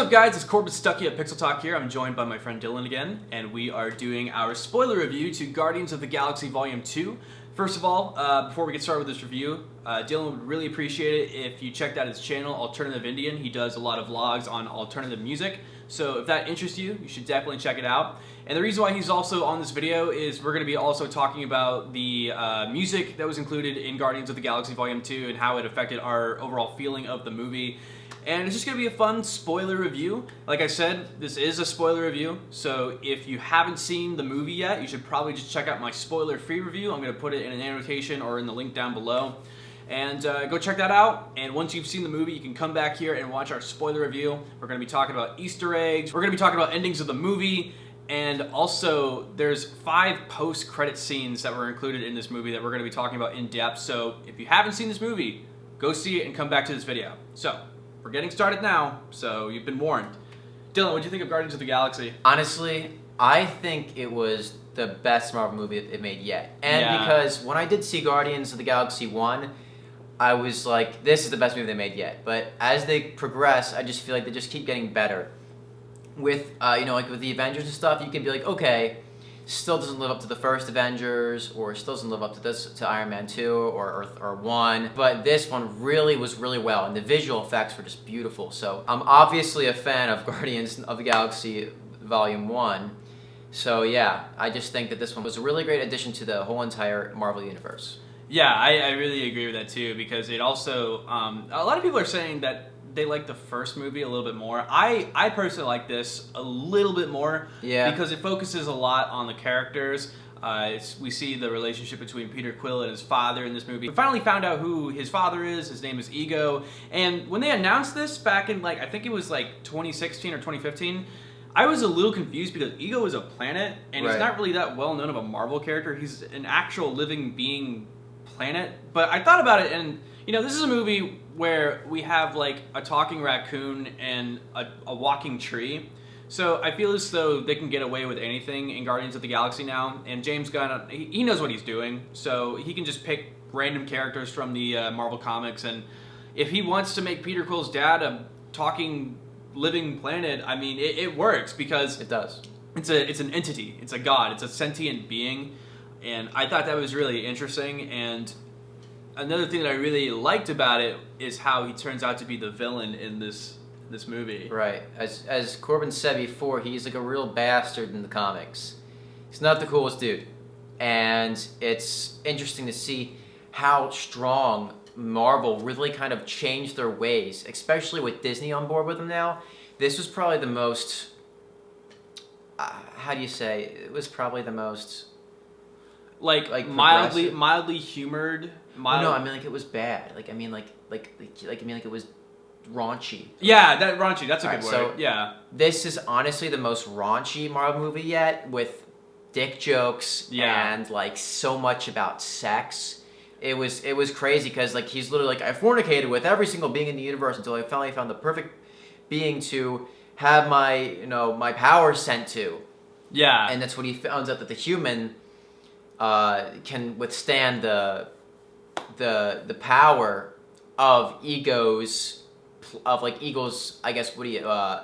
What's up, guys? It's Corbin Stuckey at Pixel Talk here. I'm joined by my friend Dylan again, and we are doing our spoiler review to Guardians of the Galaxy Volume 2. First of all, before we get started with this review, Dylan would really appreciate it if you checked out his channel, Alternative Indian. He does a lot of vlogs on alternative music, so if that interests you, you should definitely check it out. And the reason why he's also on this video is we're going to be also talking about the music that was included in Guardians of the Galaxy Volume 2 and how it affected our overall feeling of the movie. And it's just going to be a fun spoiler review. Like I said, this is a spoiler review, so if you haven't seen the movie yet, you should probably just check out my spoiler-free review. I'm going to put it in an annotation or in the link down below. And go check that out, and once you've seen the movie, you can come back here and watch our spoiler review. We're going to be talking about Easter eggs, we're going to be talking about endings of the movie, and also there's 5 post-credit scenes that were included in this movie that we're going to be talking about in depth. So if you haven't seen this movie, go see it and come back to this video. So we're getting started now, so you've been warned. Dylan, what do you think of Guardians of the Galaxy? Honestly, I think it was the best Marvel movie it made yet. And because when I did see Guardians of the Galaxy 1, I was like, this is the best movie they made yet. But as they progress, I just feel like they just keep getting better. With, like with the Avengers and stuff, you can be like, okay, still doesn't live up to the first Avengers, or still doesn't live up to Iron Man 2 or 1. But this one was really well, and the visual effects were just beautiful. So I'm obviously a fan of Guardians of the Galaxy Volume 1. So yeah, I just think that this one was a really great addition to the whole entire Marvel Universe. Yeah, I really agree with that too, because it also, a lot of people are saying that they like the first movie a little bit more. I personally like this a little bit more, because it focuses a lot on the characters. We see the relationship between Peter Quill and his father in this movie. We finally found out who his father is. His name is Ego. And when they announced this back in, I think it was 2016 or 2015, I was a little confused because Ego is a planet, and he's not really that well known of a Marvel character. He's an actual living being planet. But I thought about it, and this is a movie where we have a talking raccoon and a walking tree. So I feel as though they can get away with anything in Guardians of the Galaxy now. And James Gunn, he knows what he's doing, so he can just pick random characters from the Marvel comics. And if he wants to make Peter Quill's dad a talking living planet, I mean, it works, because it does. It's an entity. It's a god. It's a sentient being. And I thought that was really interesting. And another thing that I really liked about it is how he turns out to be the villain in this movie. Right. As Corbin said before, he's like a real bastard in the comics. He's not the coolest dude. And it's interesting to see how strong Marvel really kind of changed their ways, especially with Disney on board with them now. This was probably the most, how do you say, it was probably the most mildly humored. No, I mean it was bad. It was raunchy. Yeah, raunchy. That's a good word. So yeah, this is honestly the most raunchy Marvel movie yet, with dick jokes and so much about sex. It was crazy, because he's literally I fornicated with every single being in the universe until I finally found the perfect being to have my my power sent to. Yeah, and that's when he found out that the human can withstand the power of Ego's I guess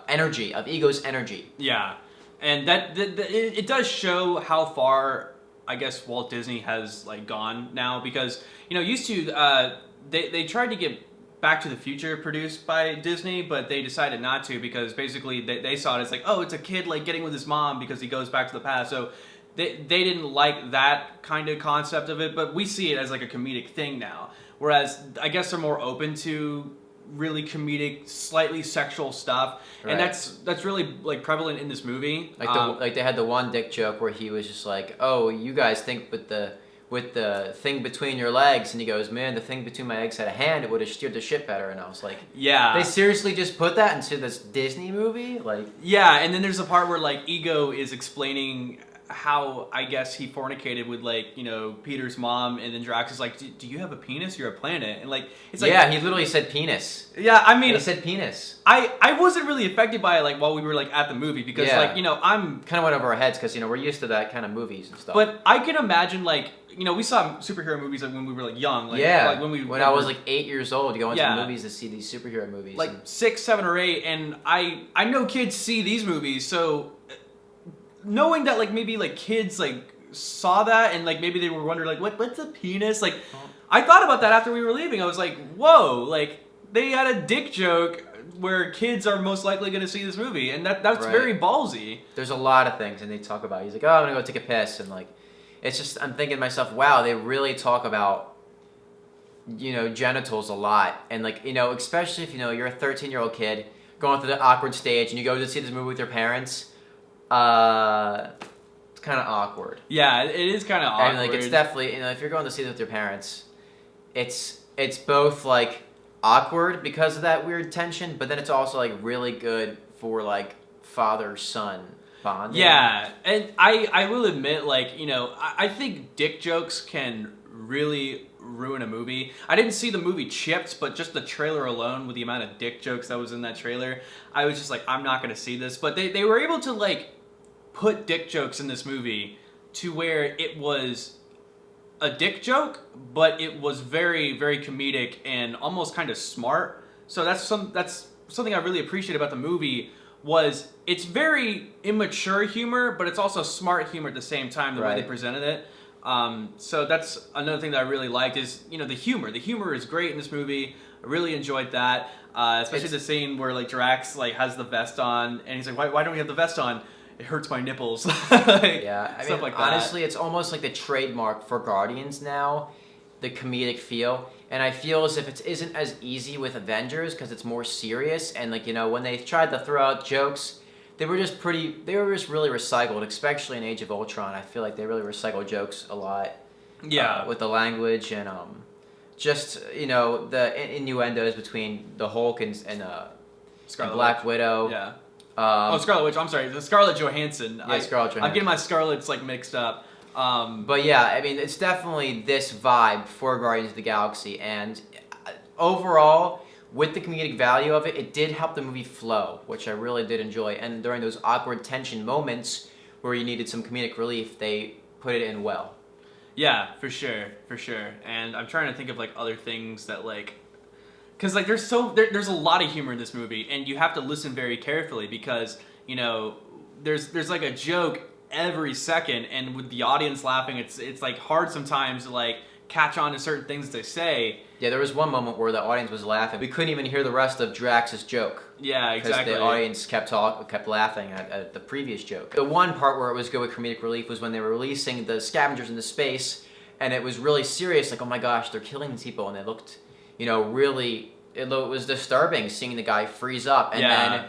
energy of Ego's energy. Yeah, and it does show how far I guess Walt Disney has gone now, because used to they tried to get Back to the Future produced by Disney, but they decided not to, because basically they saw it as oh, it's a kid getting with his mom because he goes back to the past. So they didn't like that kind of concept of it, but we see it as a comedic thing now. Whereas I guess they're more open to really comedic, slightly sexual stuff, and that's really prevalent in this movie. They had the one dick joke where he was just oh, you guys think with the thing between your legs, and he goes, man, the thing between my legs had a hand, it would have steered the shit better. And I was like, yeah, they seriously just put that into this Disney movie? Yeah, and then there's a part where Ego is explaining how I guess he fornicated with like Peter's mom, and then Drax is like, do you have a penis? You're a planet, and like it's like yeah, he literally said penis. Yeah, I mean, he said penis. I wasn't really affected by it like while we were like at the movie because like I'm kind of went over our heads because we're used to that kind of movies and stuff. But I can imagine like we saw superhero movies like when we were like young, like like when I was like 8 years old, going to the movies to see these superhero movies, like 6, 7, or 8, and I know kids see these movies, so knowing that like maybe like kids like saw that and like maybe they were wondering like what's a penis, like I thought about that after we were leaving. I was like, whoa, like they had a dick joke where kids are most likely going to see this movie, and that's very ballsy. There's a lot of things, and they talk about. He's like, oh, I'm gonna go take a piss, and like, it's just I'm thinking to myself, wow, they really talk about genitals a lot, and like especially if you're a 13-year-old kid going through the awkward stage, and you go to see this movie with your parents. It's kind of awkward. Yeah, it is kind of awkward. And like it's definitely if you're going to see it with your parents, it's both like awkward because of that weird tension, but then it's also like really good for like father-son bonding. Yeah, and I will admit like I think dick jokes can really ruin a movie. I didn't see the movie Chipped, but just the trailer alone with the amount of dick jokes that was in that trailer, I was just like, I'm not going to see this. But they were able to like put dick jokes in this movie to where it was a dick joke, but it was very, very comedic and almost kind of smart. So that's something I really appreciate about the movie. Was it's very immature humor, but it's also smart humor at the same time, the way they presented it. So that's another thing that I really liked is, the humor. The humor is great in this movie. I really enjoyed that. Especially the scene where like Drax like has the vest on and he's like, why don't we have the vest on? It hurts my nipples. Like, yeah, stuff like that. Honestly, it's almost like the trademark for Guardians now, the comedic feel. And I feel as if it isn't as easy with Avengers because it's more serious. And like, when they tried to throw out jokes, they were just really recycled, especially in Age of Ultron. I feel like they really recycle jokes a lot. Yeah. With the language and just, the innuendos between the Hulk and Black Widow. Yeah. Scarlet Witch. I'm sorry, the Scarlett Johansson. Yeah, Scarlett Johansson. I'm getting my Scarlets like mixed up. But yeah, I mean, it's definitely this vibe for Guardians of the Galaxy, and overall, with the comedic value of it, it did help the movie flow, which I really did enjoy. And during those awkward tension moments where you needed some comedic relief, they put it in well. Yeah, for sure. And I'm trying to think of like other things that like. Because like there's a lot of humor in this movie, and you have to listen very carefully because there's like a joke every second, and with the audience laughing, it's like hard sometimes to like catch on to certain things they say. Yeah, there was one moment where the audience was laughing. We couldn't even hear the rest of Drax's joke. Yeah, exactly. Because the audience kept laughing at the previous joke. The one part where it was good with comedic relief was when they were releasing the scavengers into space, and it was really serious. Like, oh my gosh, they're killing these people, and they looked. Really, it was disturbing seeing the guy freeze up, and then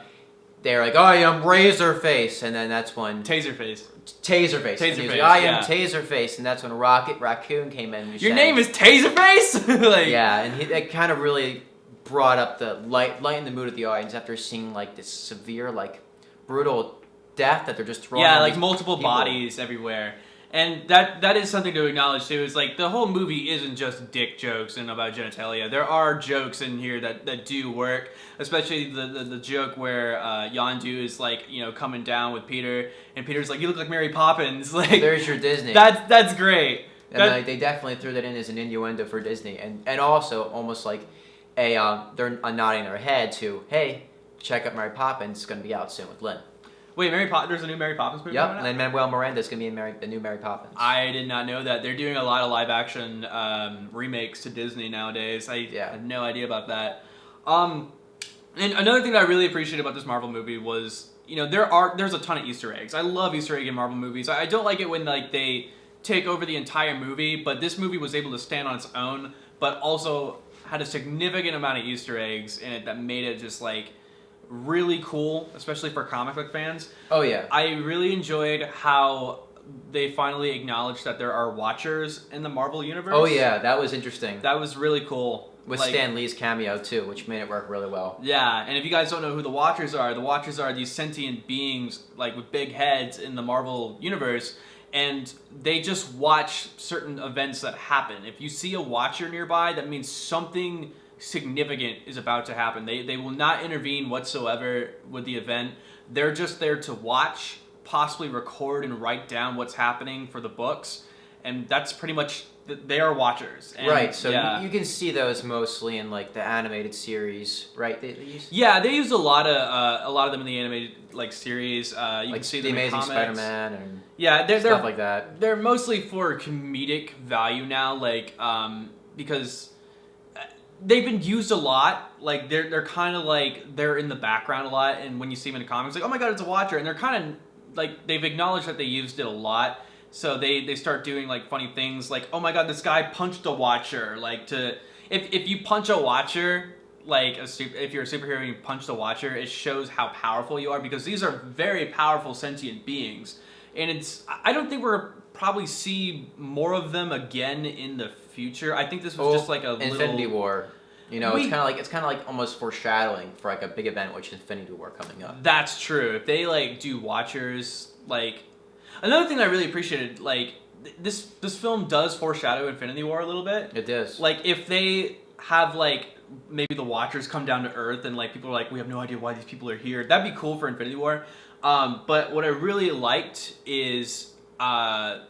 they're like, "I am Razorface," and then that's when Taserface. Like, I am Taserface, and that's when Rocket Raccoon came in. And Your name is Taserface? Like, yeah, and that kind of really brought up the lightened the mood of the audience after seeing like this severe, like brutal death that they're just throwing. Yeah, like multiple bodies everywhere. And that is something to acknowledge too. Is like the whole movie isn't just dick jokes and about genitalia. There are jokes in here that do work, especially the joke where Yondu is like coming down with Peter, and Peter's like, "You look like Mary Poppins." Like, there's your Disney. That's great. And they definitely threw that in as an innuendo for Disney, and also almost like they're nodding their head to, hey, check out Mary Poppins. It's gonna be out soon with Lynn. Wait, there's a new Mary Poppins movie coming out? Yep, Lin-Manuel Miranda's going to be the new Mary Poppins. I did not know that. They're doing a lot of live-action remakes to Disney nowadays. I had no idea about that. And another thing that I really appreciate about this Marvel movie was, there's a ton of Easter eggs. I love Easter egg in Marvel movies. I don't like it when like they take over the entire movie, but this movie was able to stand on its own, but also had a significant amount of Easter eggs in it that made it just like really cool, especially for comic book fans. Oh yeah. I really enjoyed how they finally acknowledged that there are Watchers in the Marvel universe. Oh yeah, that was interesting. That was really cool. With Stan Lee's cameo too, which made it work really well. Yeah, and if you guys don't know who the Watchers are these sentient beings like with big heads in the Marvel universe, and they just watch certain events that happen. If you see a Watcher nearby, that means something significant is about to happen. They will not intervene whatsoever with the event. They're just there to watch, possibly record and write down what's happening for the books, and that's pretty much. They are Watchers, and, right? So yeah. you can see those mostly in like the animated series, right? They use a lot of them in the animated like series. You like can see the them in Amazing comics. Spider-Man and they're stuff like that. They're mostly for comedic value now, like because they've been used a lot. Like they're kind of like they're in the background a lot, and when you see them in the comics, like oh my god, it's a Watcher, and they're kind of like they've acknowledged that they used it a lot. So they start doing like funny things like oh my god, this guy punched a Watcher. Like if you punch a Watcher, like if you're a superhero and you punch the Watcher, it shows how powerful you are, because these are very powerful sentient beings, and I don't think we're probably see more of them again in the future. I think this was just like a Infinity little... War. You know, it's kind of like almost foreshadowing for like a big event, which is Infinity War coming up. That's true. If they like do Watchers, like another thing I really appreciated, like this film does foreshadow Infinity War a little bit. It does. Like if they have like maybe the Watchers come down to Earth and like people are like we have no idea why these people are here. That'd be cool for Infinity War. But what I really liked is at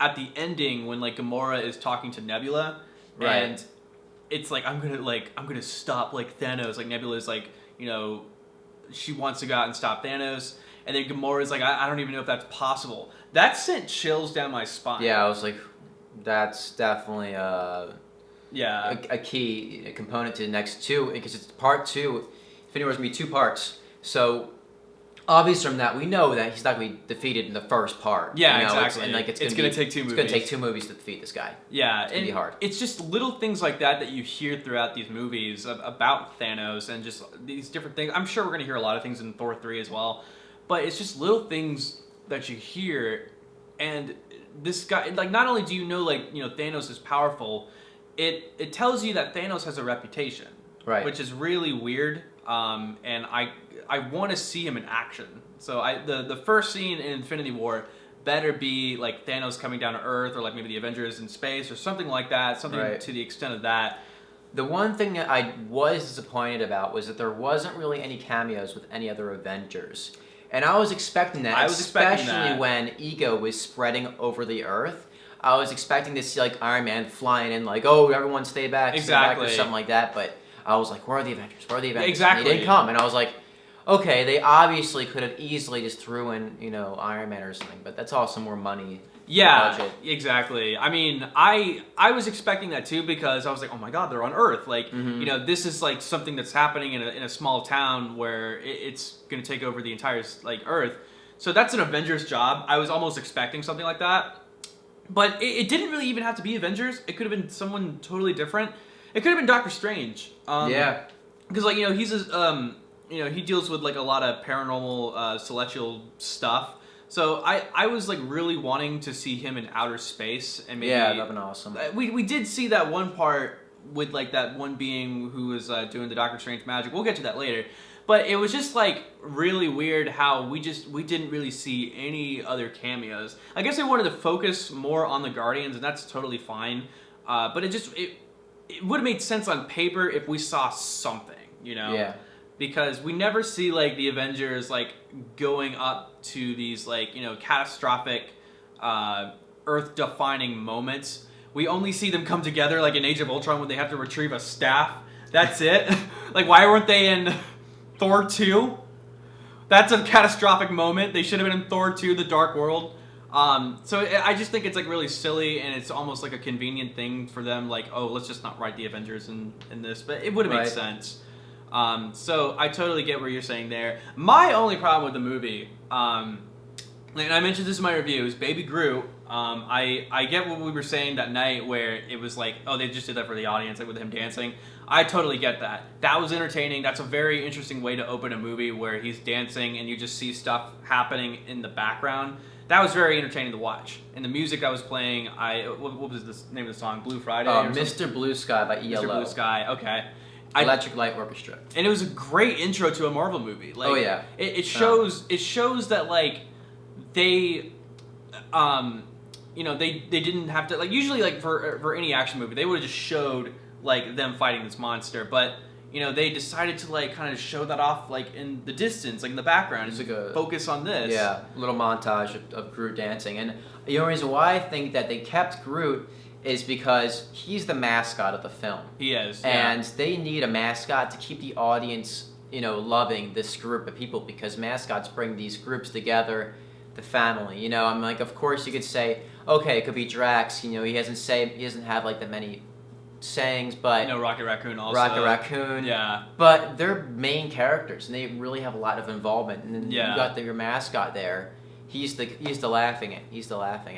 the ending when like Gamora is talking to Nebula, right. And it's like I'm gonna stop like Thanos. Like Nebula's like, you know, she wants to go out and stop Thanos, and then Gamora's like I don't even know if that's possible. That sent chills down my spine. Yeah, I was like, that's definitely a key component to the next two, because it's part two. Infinity War's gonna be 2 parts, so obviously from that we know that he's not gonna be defeated in the first part. Yeah, you know? exactly. And like it's gonna take 2 movies. It's gonna take 2 movies to defeat this guy. Yeah, it's gonna be hard. It's just little things like that you hear throughout these movies about Thanos and just these different things. I'm sure we're gonna hear a lot of things in Thor 3 as well, but it's just little things that you hear. And this guy, like, not only do you know, like, you know, Thanos is powerful, it tells you that Thanos has a reputation, right? Which is really weird. And I want to see him in action. So the first scene in Infinity War better be like Thanos coming down to Earth, or like maybe the Avengers in space or something like that. Something right. to the extent of that. The one thing that I was disappointed about was that there wasn't really any cameos with any other Avengers. And I was expecting that, especially when Ego was spreading over the Earth. I was expecting to see like Iron Man flying in, like, oh, everyone stay back, exactly, or something like that. But I was like, where are the Avengers? Where are the Avengers? Exactly. And they didn't come, and I was like, okay, they obviously could have easily just threw in, you know, Iron Man or something. But that's also more money. Yeah, budget. Exactly. I mean, I was expecting that too, because I was like, oh my god, they're on Earth. Like, you know, this is like something that's happening in a small town where it's going to take over the entire like Earth. So that's an Avengers job. I was almost expecting something like that. But it didn't really even have to be Avengers. It could have been someone totally different. It could have been Doctor Strange. Yeah. Because like, you know, he's you know, he deals with like a lot of paranormal celestial stuff. So I was like really wanting to see him in outer space, and maybe that'd been awesome. We did see that one part with like that one being who was doing the Doctor Strange magic. We'll get to that later, but it was just like really weird how we didn't really see any other cameos. I guess they wanted to focus more on the Guardians, and that's totally fine. But it would have made sense on paper if we saw something, you know? Yeah. Because we never see like the Avengers like going up to these like, you know, catastrophic earth-defining moments. We only see them come together like in Age of Ultron when they have to retrieve a staff. That's it. Like, why weren't they in Thor 2? That's a catastrophic moment. They should have been in Thor 2, The Dark World. So I just think it's like really silly, and it's almost like a convenient thing for them. Like, oh, let's just not write the Avengers in this. But it would have made sense. So I totally get what you're saying there. My only problem with the movie, and I mentioned this in my review, is Baby Groot. I get what we were saying that night where it was like, oh, they just did that for the audience, like with him dancing. I totally get that. That was entertaining. That's a very interesting way to open a movie where he's dancing and you just see stuff happening in the background. that was very entertaining to watch. And the music that was playing, what was the name of the song? Blue Friday? Or Mr. Blue Sky by ELO. Mr. Blue Sky, okay. Electric Light Orchestra. And it was a great intro to a Marvel movie. Like, oh yeah. It shows that like they you know, they didn't have to, like, usually like for any action movie, they would have just showed like them fighting this monster, but you know, they decided to like kind of show that off like in the distance, like in the background, and like focus on this. Yeah, a little montage of Groot dancing. And the only reason why I think that they kept Groot is because he's the mascot of the film. He is. And they need a mascot to keep the audience, you know, loving this group of people, because mascots bring these groups together, the family. You know, I'm like, of course you could say, okay, it could be Drax, you know, he doesn't have like that many sayings, but... You know, Rocket Raccoon also. Rocket Raccoon. Yeah. But they're main characters, and they really have a lot of involvement. And then you got your mascot there. He's the laughing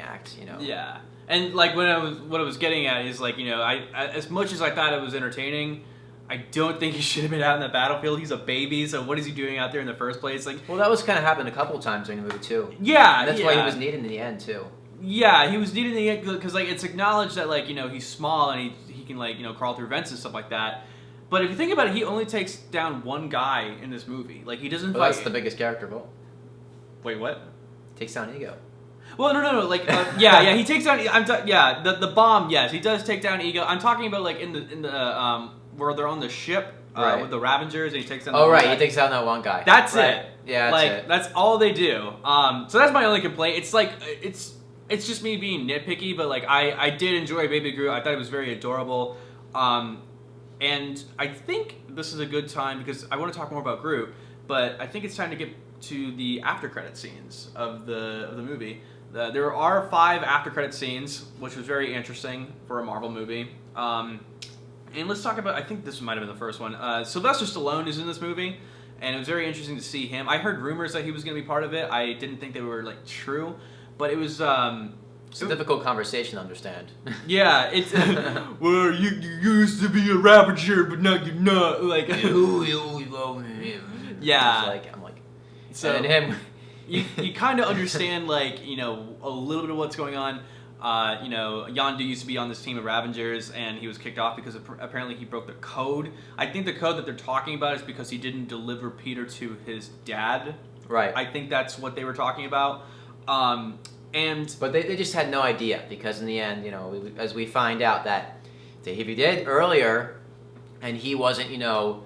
act, you know. Yeah. And like what I was getting at is like, you know, I as much as I thought it was entertaining, I don't think he should have been out in the battlefield. He's a baby, so what is he doing out there in the first place? Like, well, that was kind of happened a couple of times during the movie too. Yeah, and that's why he was needed in the end too. Yeah, he was needed in the end because like it's acknowledged that like, you know, he's small and he can like, you know, crawl through vents and stuff like that. But if you think about it, he only takes down one guy in this movie. Like, he doesn't. Well, that's the biggest character of all. Wait, what? Takes down Ego. Well, no. Like, yeah. He takes down. The bomb. Yes, he does take down Ego. I'm talking about like in the where they're on the ship with the Ravengers, and he takes down. He takes down that one guy. That's it. Yeah, that's all they do. So that's my only complaint. It's like it's just me being nitpicky, but like I did enjoy Baby Groot. I thought it was very adorable. And I think this is a good time because I want to talk more about Groot, but I think it's time to get to the after credit scenes of the movie. There are 5 after credit scenes, which was very interesting for a Marvel movie. And let's talk about, I think this might have been the first one. Sylvester Stallone is in this movie, and it was very interesting to see him. I heard rumors that he was going to be part of it. I didn't think they were like true, but it was. It's a difficult conversation to understand. Yeah, it's well, you used to be a Ravager, but now you're not. Like, yeah, I'm like, so and him. you kind of understand, like, you know, a little bit of what's going on. You know, Yondu used to be on this team of Ravengers, and he was kicked off because apparently he broke the code. I think the code that they're talking about is because he didn't deliver Peter to his dad. Right. I think that's what they were talking about. But they just had no idea, because in the end, you know, as we find out that if he did earlier, and he wasn't, you know,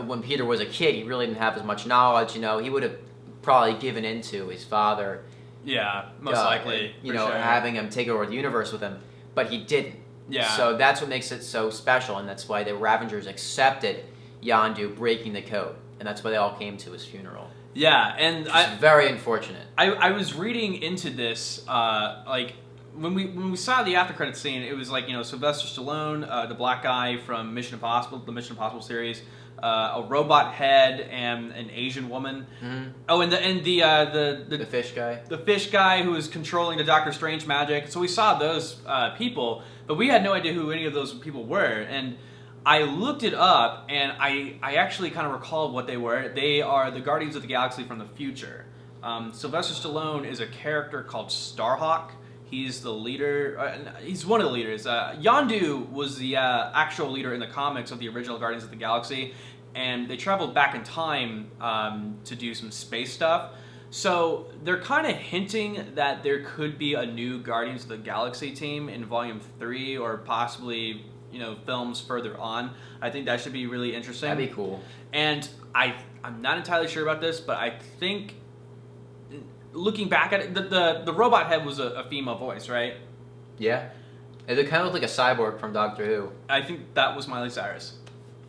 when Peter was a kid, he really didn't have as much knowledge. You know, he would have probably given in to his father. Yeah, most likely. You know, having him take over the universe with him, but he didn't. Yeah. So that's what makes it so special, and that's why the Ravengers accepted Yondu breaking the code, and that's why they all came to his funeral. Yeah, and it's very unfortunate. I was reading into this, like when we saw the after credits scene, it was like, you know, Sylvester Stallone, the black guy from Mission Impossible, the Mission Impossible series, a robot head, and an Asian woman. Mm-hmm. Oh, and the fish guy, the fish guy who was controlling the Doctor Strange magic. So we saw those people, but we had no idea who any of those people were. And I looked it up, and I actually kind of recalled what they were. They are the Guardians of the Galaxy from the future. Sylvester Stallone is a character called Starhawk. He's the leader. He's one of the leaders. Yondu was the actual leader in the comics of the original Guardians of the Galaxy, and they traveled back in time to do some space stuff. So they're kind of hinting that there could be a new Guardians of the Galaxy team in Volume 3, or possibly, you know, films further on. I think that should be really interesting. That'd be cool. And I'm not entirely sure about this, but I think, looking back at it, the robot head was a female voice, right? Yeah. It kind of looked like a cyborg from Doctor Who. I think that was Miley Cyrus.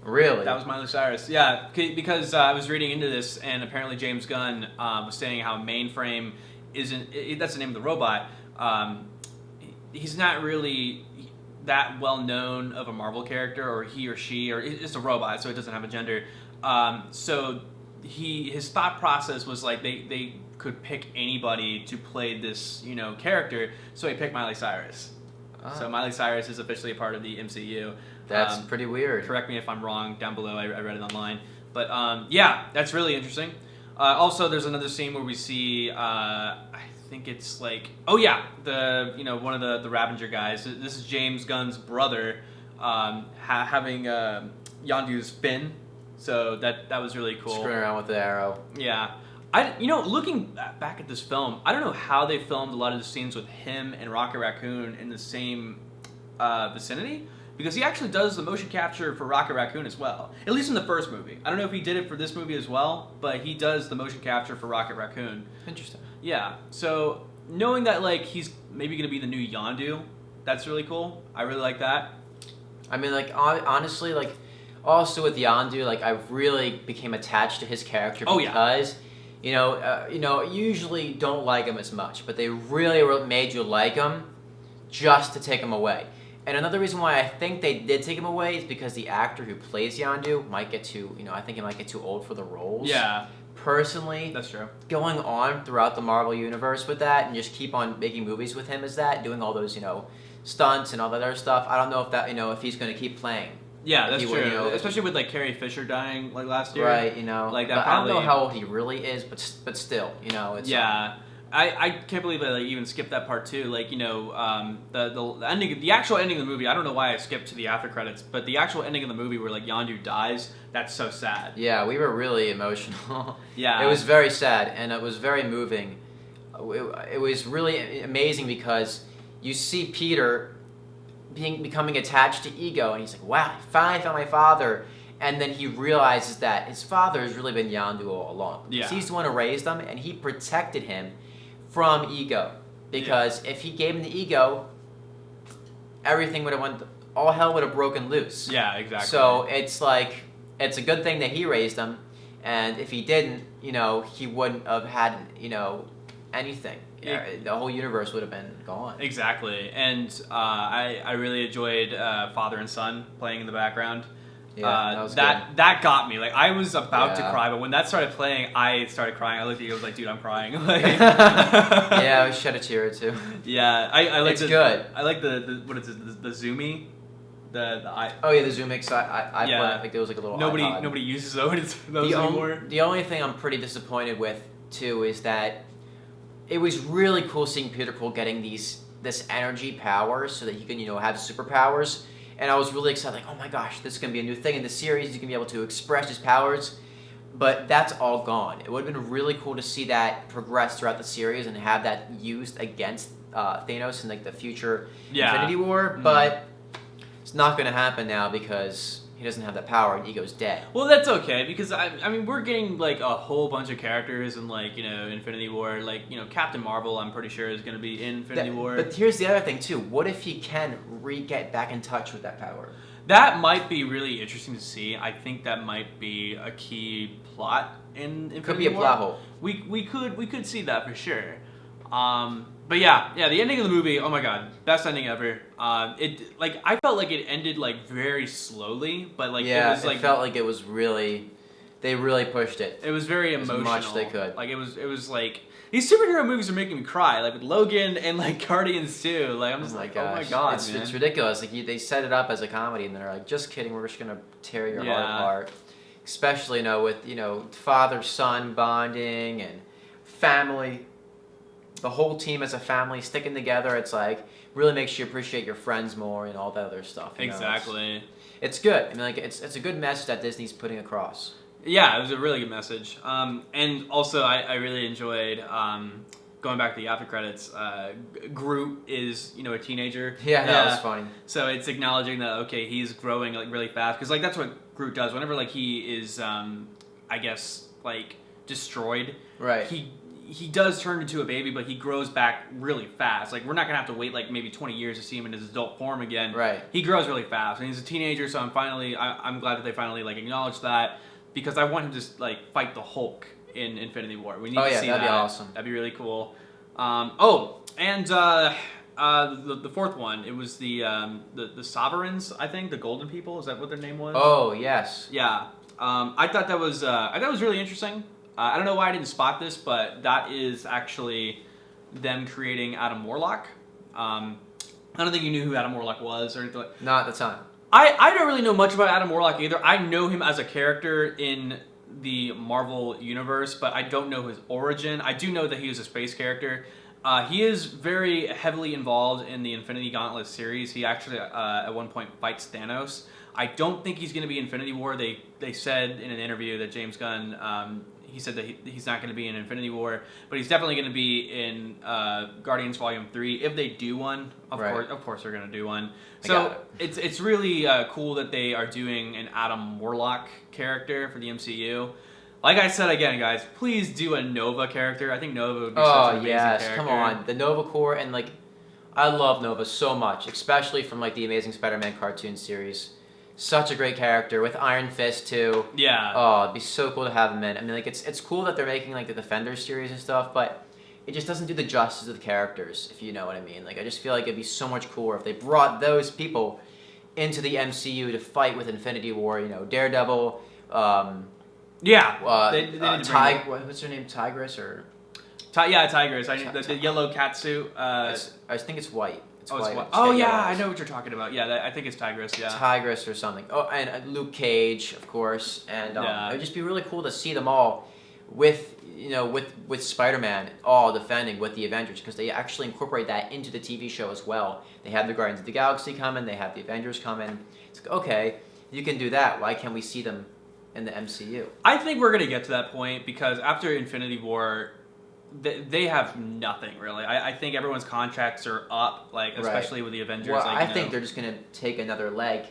Really? That was Miley Cyrus, yeah. Because I was reading into this, and apparently James Gunn was saying how Mainframe that's the name of the robot. He's not really that well known of a Marvel character, or he or she, or it's a robot, so it doesn't have a gender. So his thought process was like they could pick anybody to play this, you know, character, so he picked Miley Cyrus. So Miley Cyrus is officially a part of the MCU. That's pretty weird. Correct me if I'm wrong down below. I read it online. But yeah, that's really interesting. Also, there's another scene where we see, I think it's like, oh yeah, one of the Ravager guys. This is James Gunn's brother, having Yondu's fin. So that was really cool. Screwing around with the arrow. Yeah. Looking back at this film, I don't know how they filmed a lot of the scenes with him and Rocket Raccoon in the same vicinity, because he actually does the motion capture for Rocket Raccoon as well. At least in the first movie. I don't know if he did it for this movie as well, but he does the motion capture for Rocket Raccoon. Interesting. Yeah. So knowing that like he's maybe gonna be the new Yondu, that's really cool. I really like that. I mean, like honestly, like also with Yondu, like I really became attached to his character because. Usually don't like him as much, but they really made you like him just to take him away. And another reason why I think they did take him away is because the actor who plays Yondu might get too, I think he might get too old for the roles. Yeah. Personally, that's true. Going on throughout the Marvel universe with that and just keep on making movies with him as that, doing all those, stunts and all that other stuff. I don't know if that, if he's going to keep playing. Yeah, that's true. Especially with like Carrie Fisher dying like last year. Right, like that. But I don't know how old he really is, but still, it's yeah. I can't believe I even skipped that part too. Like the ending, the actual ending of the movie. I don't know why I skipped to the after credits, but the actual ending of the movie where like Yondu dies, that's so sad. Yeah, we were really emotional. Yeah, it was very sad and it was very moving. It was really amazing because you see Peter becoming attached to Ego, and he's like, wow, I finally found my father. And then he realizes that his father has really been Yondu all along. Yeah. He's the one who raised him, and he protected him from Ego. Because if he gave him the Ego, everything would have went, all hell would have broken loose. Yeah, exactly. So it's like, it's a good thing that he raised him, and if he didn't, he wouldn't have had, anything. The whole universe would have been gone. Exactly. And I really enjoyed father and son playing in the background. Yeah, that got me. Like I was about to cry, but when that started playing, I started crying. I looked at you, I was like, dude, I'm crying. Yeah, I shed a tear or two. Yeah, I like it's good. I like the what is it, the Zoomy? The oh yeah, the Zoom X. I yeah. put it, like there was like a little nobody uses those anymore. The only thing I'm pretty disappointed with too is that it was really cool seeing Peter Quill getting this energy powers so that he can have superpowers, and I was really excited, like, oh my gosh, this is gonna be a new thing in the series. He's gonna be able to express his powers, but that's all gone. It would have been really cool to see that progress throughout the series and have that used against Thanos in like the future Infinity War, but it's not gonna happen now because he doesn't have that power and Ego's dead. Well, that's okay because I mean we're getting like a whole bunch of characters in like Infinity War, like Captain Marvel. I'm pretty sure is going to be in Infinity War. But here's the other thing too. What if he can get back in touch with that power? That might be really interesting to see. I think that might be a key plot in Infinity War. Could be a plot hole. We could see that for sure. But yeah, the ending of the movie, oh my god, best ending ever. I felt like it ended like very slowly, but like it felt like it was really, they really pushed it. It was very emotional. As much as they could. Like it was like these superhero movies are making me cry, like with Logan and like Guardians too. Like I'm just oh my god, it's ridiculous. Like they set it up as a comedy, and they're like, just kidding, we're just gonna tear your heart apart. Especially with father son bonding and family. The whole team as a family sticking together, it's like really makes you appreciate your friends more and all that other stuff. Exactly. It's good. I mean, like it's a good message that Disney's putting across. Yeah, it was a really good message. And also, I really enjoyed going back to the after credits. Groot is a teenager. Yeah, that was funny. So it's acknowledging that he's growing like really fast because like that's what Groot does. Whenever like he is, I guess like destroyed. Right. He does turn into a baby, but he grows back really fast. Like, we're not going to have to wait, like, maybe 20 years to see him in his adult form again. Right. He grows really fast. And he's a teenager, so I'm glad that they finally, like, acknowledge that. Because I want him to, like, fight the Hulk in Infinity War. We need to see that. That'd be awesome. That'd be really cool. And the fourth one, it was the Sovereigns, I think, the Golden People. Is that what their name was? Oh, yes. Yeah. I thought that was really interesting. I don't know why I didn't spot this, but that is actually them creating Adam Warlock. I don't think you knew who Adam Warlock was or anything like. Not at the time. I don't really know much about Adam Warlock either. I know him as a character in the Marvel universe, but I don't know his origin. I do know that he was a space character. He is very heavily involved in the Infinity Gauntlet series. He actually, at one point, fights Thanos. I don't think he's going to be Infinity War. They said in an interview that James Gunn, he said that he's not going to be in Infinity War, but he's definitely going to be in Guardians Volume 3. If they do one, of course they're going to do one. So it's really cool that they are doing an Adam Warlock character for the MCU. Like I said again, guys, please do a Nova character. I think Nova would be such an amazing character. Come on. The Nova Corps, and like, I love Nova so much, especially from like the Amazing Spider-Man cartoon series. Such a great character with Iron Fist too. Yeah. Oh, it'd be so cool to have him in. I mean, like it's cool that they're making like the Defenders series and stuff, but it just doesn't do the justice of the characters, if you know what I mean. Like, I just feel like it'd be so much cooler if they brought those people into the MCU to fight with Infinity War. You know, Daredevil. Yeah. They what's her name? Tigress or? Tigress. The yellow cat suit. I think it's white. It's white. Oh yeah, I know what you're talking about. Yeah, I think it's Tigress. Yeah, Tigress or something. Oh, and Luke Cage, of course. And it would just be really cool to see them all with Spider-Man all defending with the Avengers, because they actually incorporate that into the TV show as well. They have the Guardians of the Galaxy coming. They have the Avengers coming. It's like, okay, you can do that. Why can't we see them in the MCU? I think we're gonna get to that point because after Infinity War, they have nothing really. I think everyone's contracts are up, like especially with the Avengers. Well, I think they're just gonna take another leg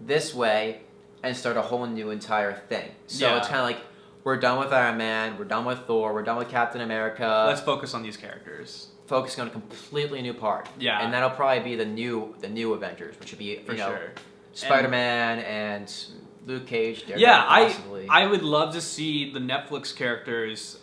this way and start a whole new entire thing. So it's kind of like, we're done with Iron Man, we're done with Thor, we're done with Captain America. Let's focus on these characters. Focusing on a completely new part. Yeah, and that'll probably be the new Avengers, which would be sure. Spider-Man and Luke Cage. I would love to see the Netflix characters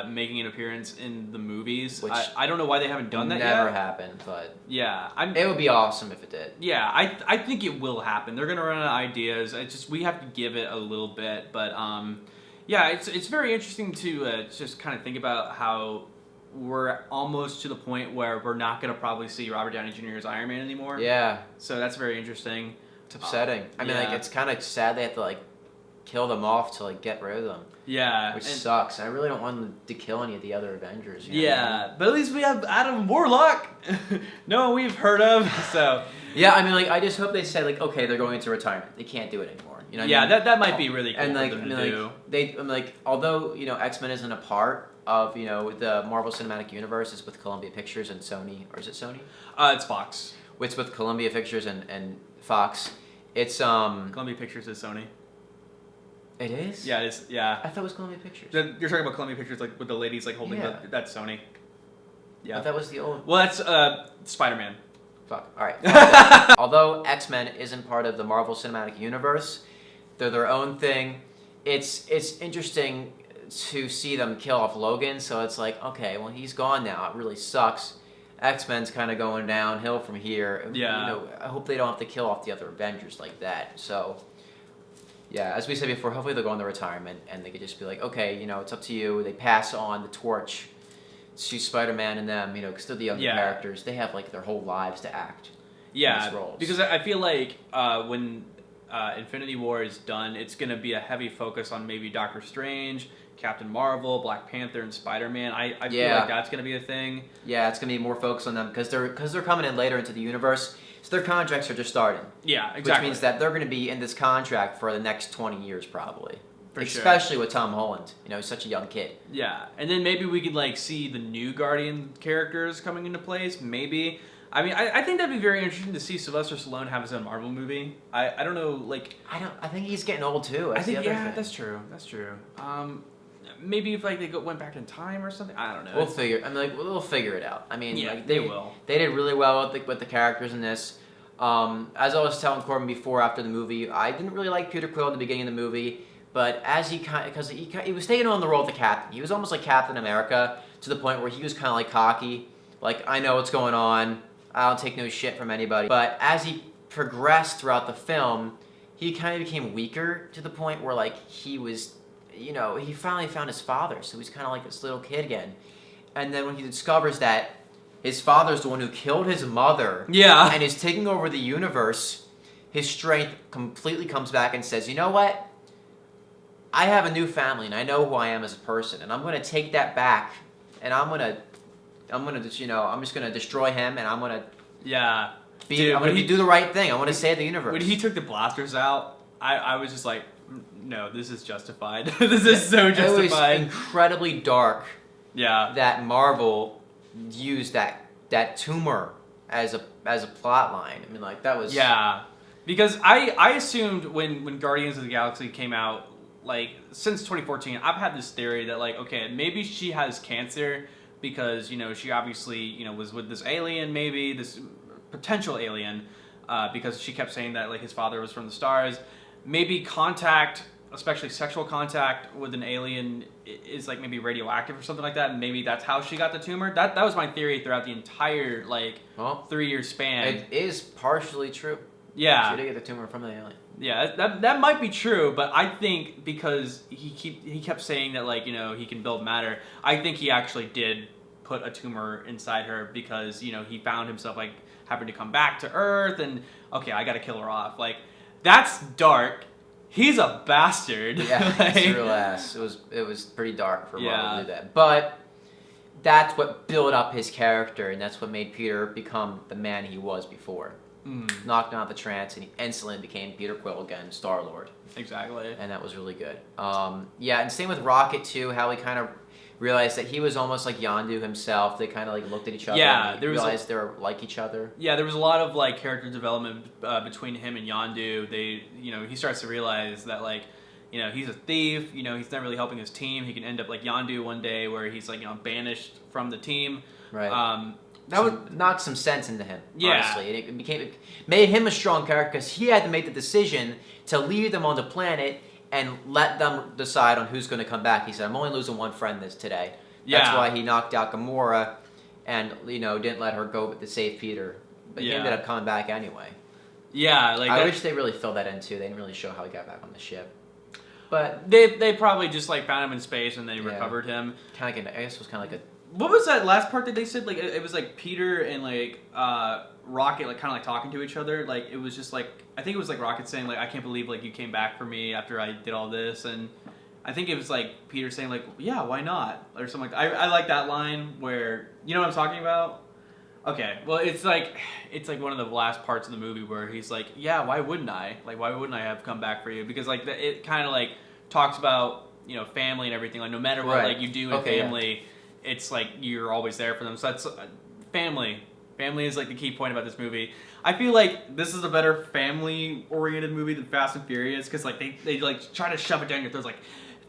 making an appearance in the movies. Which I don't know why they haven't done that yet. Never happened, but it would be awesome if it did. Yeah, I think it will happen. They're gonna run out of ideas. We have to give it a little bit, but it's very interesting to just kind of think about how we're almost to the point where we're not gonna probably see Robert Downey Jr. as Iron Man anymore. Yeah, so that's very interesting. It's upsetting. I mean, like, it's kind of sad they have to like kill them off to like get rid of them. Yeah, which sucks. I really don't want them to kill any of the other Avengers. But at least we have Adam Warlock. No one we've heard of. So yeah, I mean, like, I just hope they say like, okay, they're going into retirement. They can't do it anymore. You know? Yeah, that might be really cool and like, for them to do. Like, although X-Men isn't a part of the Marvel Cinematic Universe, is with Columbia Pictures and Sony, or is it Sony? It's Fox. It's with Columbia Pictures and Fox. It's Columbia Pictures is Sony. It is? Yeah, it is. Yeah. I thought it was Columbia Pictures. You're talking about Columbia Pictures, like with the ladies like holding that's Sony. Yeah. But that was the old. Well, that's Spider-Man. Fuck. All right. Although X-Men isn't part of the Marvel Cinematic Universe, they're their own thing. It's interesting to see them kill off Logan. So it's like, okay, well, he's gone now. It really sucks. X-Men's kind of going downhill from here. Yeah. I hope they don't have to kill off the other Avengers like that. So, yeah, as we said before, hopefully they'll go into retirement and they could just be like, okay, it's up to you. They pass on the torch to Spider-Man and them, because they're the younger characters. They have like their whole lives to act. Yeah, in these roles. Because I feel like when Infinity War is done, it's going to be a heavy focus on maybe Doctor Strange, Captain Marvel, Black Panther, and Spider-Man. I feel like that's going to be a thing. Yeah, it's going to be more focused on them because they're coming in later into the universe, so their contracts are just starting. Yeah, exactly. Which means that they're going to be in this contract for the next 20 years probably. Especially with Tom Holland. He's such a young kid. Yeah, and then maybe we could like see the new Guardian characters coming into place. Maybe. I mean, I think that'd be very interesting to see Sylvester Stallone have his own Marvel movie. I don't know, like. I think he's getting old too. That's true. That's true. Maybe if like they went back in time or something. I don't know. We'll figure it out. I mean, they will. They did really well with the characters in this. As I was telling Corbin before, after the movie, I didn't really like Peter Quill at the beginning of the movie, but as he was taking on the role of the captain, he was almost like Captain America to the point where he was kind of like cocky, like, I know what's going on, I don't take no shit from anybody. But as he progressed throughout the film, he kind of became weaker to the point where like he was. He finally found his father, so he's kind of like this little kid again. And then when he discovers that his father's the one who killed his mother and is taking over the universe, his strength completely comes back and says, you know what? I have a new family, and I know who I am as a person, and I'm going to take that back, and I'm going I'm gonna just I'm just gonna destroy him, and I'm gonna Yeah. do the right thing. I want to save the universe. When he took the blasters out, I was just like, no, this is justified. This is so justified. It was incredibly dark. Yeah. That Marvel used that tumor as a plot line. I mean, like that was. Yeah, because I assumed when Guardians of the Galaxy came out, like since 2014, I've had this theory that like, okay, maybe she has cancer because she obviously was with this alien, maybe this potential alien, because she kept saying that like his father was from the stars. Maybe contact, especially sexual contact with an alien, is like maybe radioactive or something like that. And maybe that's how she got the tumor. That was my theory throughout the entire 3-year span. It is partially true. Yeah, she did get the tumor from the alien. Yeah, that might be true, but I think because he kept saying that like he can build matter. I think he actually did put a tumor inside her because he found himself like having to come back to Earth and okay, I got to kill her off. Like that's dark. He's a bastard. Yeah, like, it's real ass. It was pretty dark for Marvel to do that, but that's what built up his character, and that's what made Peter become the man he was before. Knocked out the trance, and he instantly became Peter Quill again, Star-Lord. Exactly. And that was really good. Yeah, and same with Rocket too. How he kind of realized that he was almost like Yondu himself. They kind of like looked at each other. Yeah, and they realized they were like each other. Yeah, there was a lot of like character development between him and Yondu. He starts to realize that like he's a thief. He's not really helping his team. He can end up like Yondu one day where he's like banished from the team. Right. That would knock some sense into him, yeah. Honestly. It made him a strong character because he had to make the decision to leave them on the planet and let them decide on who's going to come back. He said, I'm only losing one friend today. Yeah. That's why he knocked out Gamora and, didn't let her go to save Peter. But he ended up coming back anyway. Yeah. I wish they really filled that in, too. They didn't really show how he got back on the ship. But they probably just, found him in space and they recovered him. I guess it was kind of like a... What was that last part that they said? Like it was like Peter and Rocket kind of talking to each other. Like it was just I think it was like Rocket saying like I can't believe you came back for me after I did all this, and I think it was like Peter saying like yeah, why not, or something like that. I like that line where what I'm talking about. Okay, well it's like one of the last parts of the movie where he's like yeah, why wouldn't I have come back for you, because it kind of talks about family and everything, no matter what you do in family. Yeah. It's like you're always there for them. So that's family. Family is the key point about this movie. I feel like this is a better family-oriented movie than Fast and Furious because they try to shove it down your throats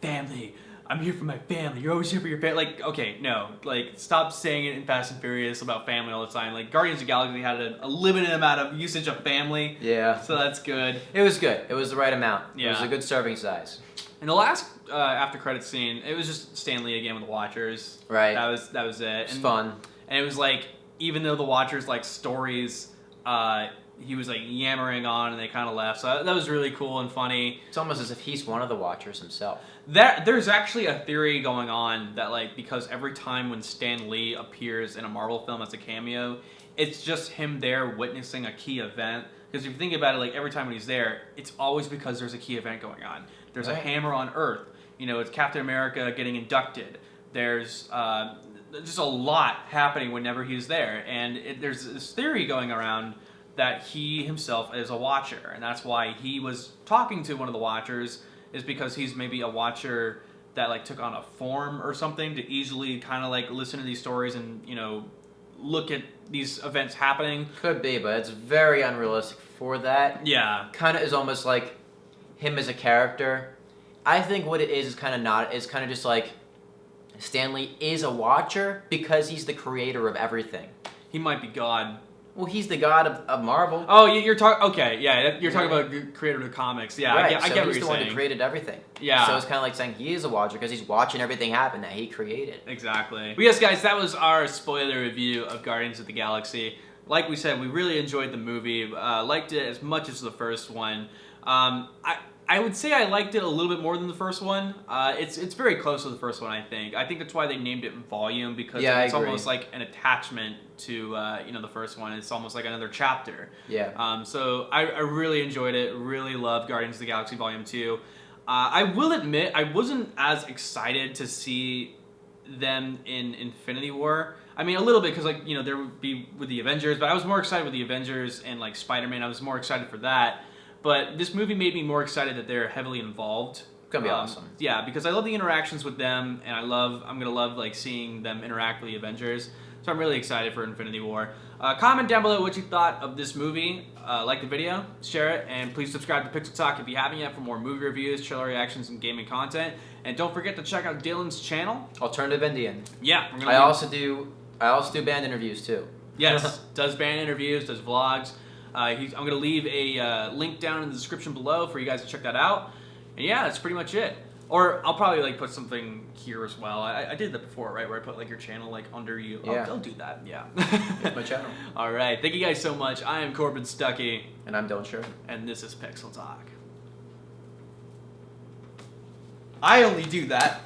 family. I'm here for my family. You're always here for your family. Okay, no. Stop saying it in Fast and Furious about family all the time. Guardians of the Galaxy had a limited amount of usage of family. Yeah. So that's good. It was good. It was the right amount. Yeah. It was a good serving size. In the last after credits scene, it was just Stan Lee again with the Watchers. Right. That was it. It was fun. And it was even though the Watchers stories, he was yammering on, and they kind of left. So that was really cool and funny. It's almost as if he's one of the Watchers himself. There's actually a theory going on that because every time when Stan Lee appears in a Marvel film as a cameo, it's just him there witnessing a key event. Because if you think about it, every time when he's there, it's always because there's a key event going on. There's a hammer on Earth. It's Captain America getting inducted. There's just a lot happening whenever he's there. And there's this theory going around that he himself is a Watcher. And that's why he was talking to one of the Watchers, is because he's maybe a Watcher that took on a form or something to easily kind of listen to these stories and, look at these events happening. Could be, but it's very unrealistic for that. Yeah. Kind of is almost like him as a character. I think what it is kind of not. It's kind of just Stan Lee is a Watcher because he's the creator of everything. He might be God. Well, he's the god of Marvel. Oh, you're talking... Okay, yeah, you're talking about the creator of the comics. Yeah, right. I get what you're saying. He's the one who created everything. Yeah. So it's kind of saying he is a Watcher because he's watching everything happen that he created. Exactly. But yes, guys, that was our spoiler review of Guardians of the Galaxy. Like we said, we really enjoyed the movie. Liked it as much as the first one. I would say I liked it a little bit more than the first one. It's very close to the first one, I think. I think that's why they named it Volume, because it's almost like an attachment to the first one. It's almost like another chapter. Yeah. So I really enjoyed it. Really loved Guardians of the Galaxy Volume 2. I will admit I wasn't as excited to see them in Infinity War. I mean, a little bit because like there would be with the Avengers, but I was more excited with the Avengers and like Spider-Man. I was more excited for that. But this movie made me more excited that they're heavily involved. It's gonna be awesome. Yeah, because I love the interactions with them, and I'm gonna love like seeing them interact with the Avengers. So I'm really excited for Infinity War. Comment down below what you thought of this movie. Like the video, share it, and please subscribe to Pixel Talk if you haven't yet for more movie reviews, trailer reactions, and gaming content. And don't forget to check out Dylan's channel. Alternative Indian. Yeah, I also do band interviews too. Yes, does band interviews, does vlogs. I'm going to leave a link down in the description below for you guys to check that out. And yeah, that's pretty much it. Or I'll probably like put something here as well. I did that before, right? Where I put like your channel like under you. Yeah. I'll do that. Yeah. It's my channel. All right. Thank you guys so much. I am Corbin Stuckey. And I'm Dylan Sherman. And this is Pixel Talk. I only do that